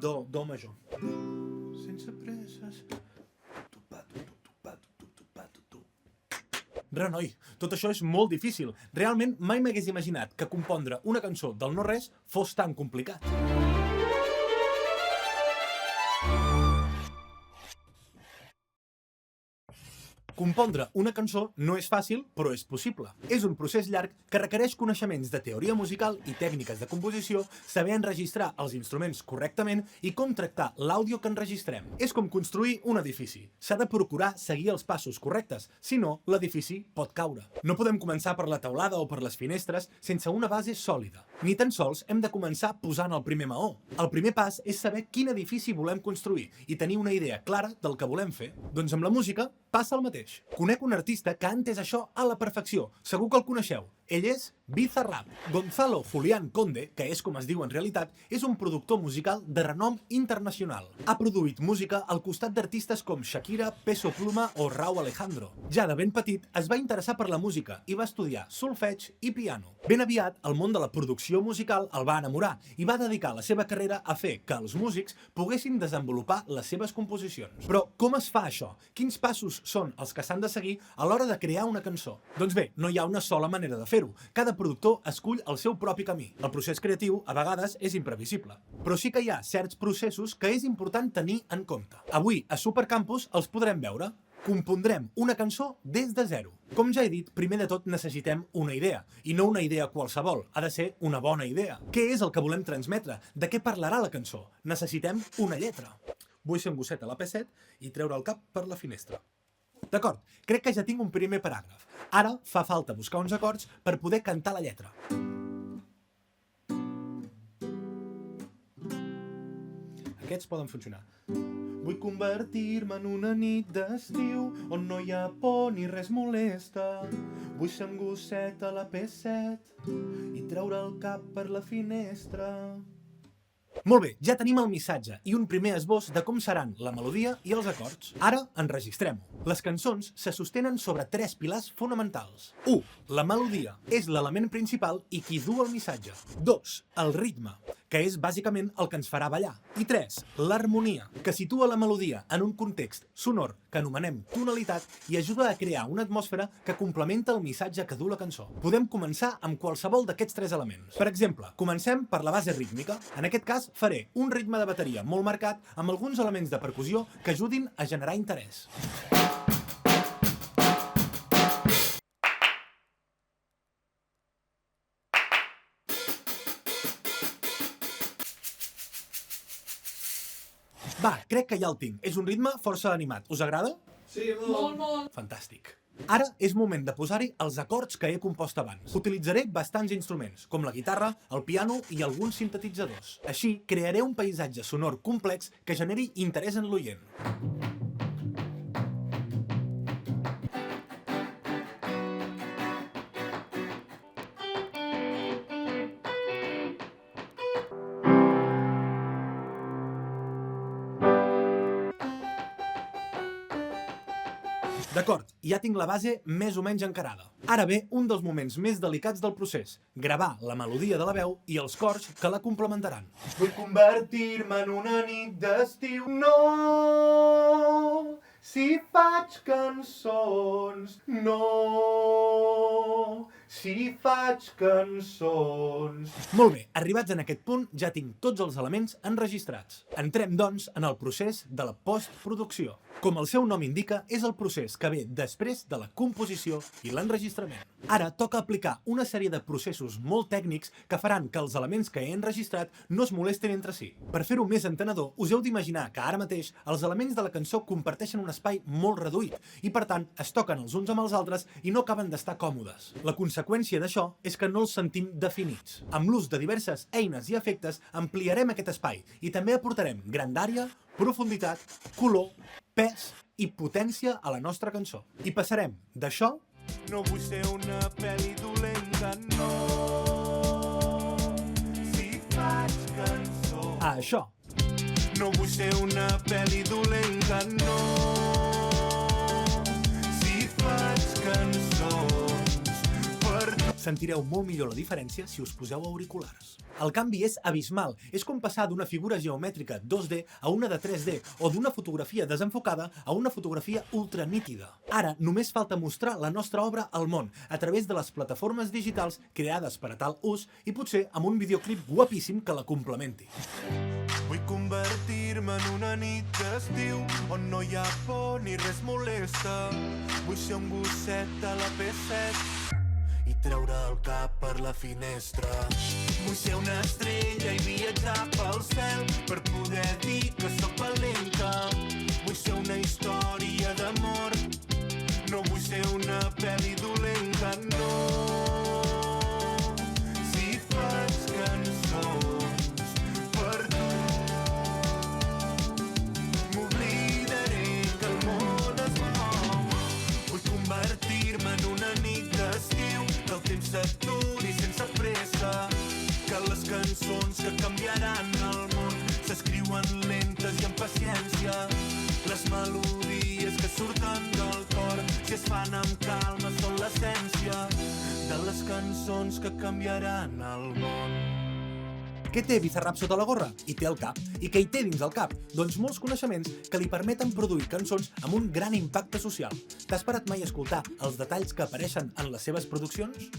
do major. Sense presses... Renoi, tot això és molt difícil. Realment mai m'hagués imaginat que compondre una cançó del no-res fos tan complicat. Compondre una cançó no és fàcil, però és possible. És un procés llarg que requereix coneixements de teoria musical i tècniques de composició, saber enregistrar els instruments correctament i com tractar l'àudio que enregistrem. És com construir un edifici. S'ha de procurar seguir els passos correctes, si no, l'edifici pot caure. No podem començar per la teulada o per les finestres sense una base sòlida. Ni tan sols hem de començar posant el primer maó. El primer pas és saber quin edifici volem construir i tenir una idea clara del que volem fer. Doncs amb la música passa el mateix. Conec un artista que ha entès això a la perfecció. Segur que el coneixeu. Ell és Bizarrap. Gonzalo Julián Conde, que és com es diu en realitat, és un productor musical de renom internacional. Ha produït música al costat d'artistes com Shakira, Peso Pluma o Rauw Alejandro. Ja de ben petit es va interessar per la música i va estudiar solfeig i piano. Ben aviat, el món de la producció musical el va enamorar i va dedicar la seva carrera a fer que els músics poguessin desenvolupar les seves composicions. Però com es fa això? Quins passos són els que s'han de seguir a l'hora de crear una cançó? Doncs bé, no hi ha una sola manera de fer-ho. Cada productor escull el seu propi camí. El procés creatiu, a vegades, és imprevisible. Però sí que hi ha certs processos que és important tenir en compte. Avui, a Supercampus, els podrem veure. Compondrem una cançó des de zero. Com ja he dit, primer de tot necessitem una idea. I no una idea qualsevol, ha de ser una bona idea. Què és el que volem transmetre? De què parlarà la cançó? Necessitem una lletra. Vull ser un gosset a la P7 i treure el cap per la finestra. D'acord, crec que ja tinc un primer paràgraf. Ara fa falta buscar uns acords per poder cantar la lletra. Aquests poden funcionar. Vull convertir-me en una nit d'estiu on no hi ha por ni res molesta. Vull ser un gosset a la P7 i treure el cap per la finestra. Molt bé, ja tenim el missatge i un primer esbós de com seran la melodia i els acords. Ara enregistrem-ho. Les cançons se sostenen sobre 3 pilars fonamentals. 1. La melodia és l'element principal i qui du el missatge. 2. El ritme, que és bàsicament el que ens farà ballar. I 3. L'harmonia, que situa la melodia en un context sonor que anomenem tonalitat i ajuda a crear una atmosfera que complementa el missatge que du la cançó. Podem començar amb qualsevol d'aquests 3 elements. Per exemple, comencem per la base rítmica. En aquest cas, faré un ritme de bateria molt marcat amb alguns elements de percussió que ajudin a generar interès. Va, crec que ja el tinc. És un ritme força animat. Us agrada? Sí, molt. Fantàstic. Ara és moment de posar-hi els acords que he compost abans. Utilitzaré bastants instruments, com la guitarra, el piano i alguns sintetitzadors. Així, crearé un paisatge sonor complex que generi interès en l'oient. D'acord, ja tinc la base més o menys encarada. Ara ve un dels moments més delicats del procés, gravar la melodia de la veu i els cors que la complementaran. Vull convertir-me en una nit d'estiu. No, si faig cançons. No, si faig cançons. Molt bé, arribats en aquest punt ja tinc tots els elements enregistrats. Entrem, doncs, en el procés de la postproducció. Com el seu nom indica, és el procés que ve després de la composició i l'enregistrament. Ara toca aplicar una sèrie de processos molt tècnics que faran que els elements que he enregistrat no es molesten entre si. Per fer-ho més entenedor, us heu d'imaginar que ara mateix els elements de la cançó comparteixen un espai molt reduït i, per tant, es toquen els uns amb els altres i no acaben d'estar còmodes. La conseqüència d'això és que no els sentim definits. Amb l'ús de diverses eines i efectes ampliarem aquest espai i també aportarem grandària, profunditat, color, pes i potència a la nostra cançó. I passarem d'això... No vull ser una pel·li dolenta, no, si faig cançó. A això. No vull ser una pel·li dolenta, no, si faig cançons. Sentireu molt millor la diferència si us poseu auriculars. El canvi és abismal. És com passar d'una figura geomètrica 2D a una de 3D o d'una fotografia desenfocada a una fotografia ultranítida. Ara només falta mostrar la nostra obra al món a través de les plataformes digitals creades per a tal ús i potser amb un videoclip guapíssim que la complementi. Vull convertir-me en una nit d'estiu on no hi ha por ni res molesta. Vull ser un gosset a la P7 i treure el cap per la finestra. Vull ser una estrella i viatjar pel cel per poder dir que sóc valenta. Vull ser una història d'amor, no vull ser una pel·li dolenta, no. Si faig cançons per tu, m'oblidaré que el món es mou. Vull convertir-me en una nit d'estiu, que el temps s'aturi sense pressa, que les cançons que canviaran el món s'escriuen lentes i amb paciència. Les melodies que surten del cor, si es fan amb calma, són l'essència de les cançons que canviaran el món. Què té Bizarrap sota la gorra? I té el cap. I què hi té dins el cap? Doncs molts coneixements que li permeten produir cançons amb un gran impacte social. T'has parat mai a escoltar els detalls que apareixen en les seves produccions?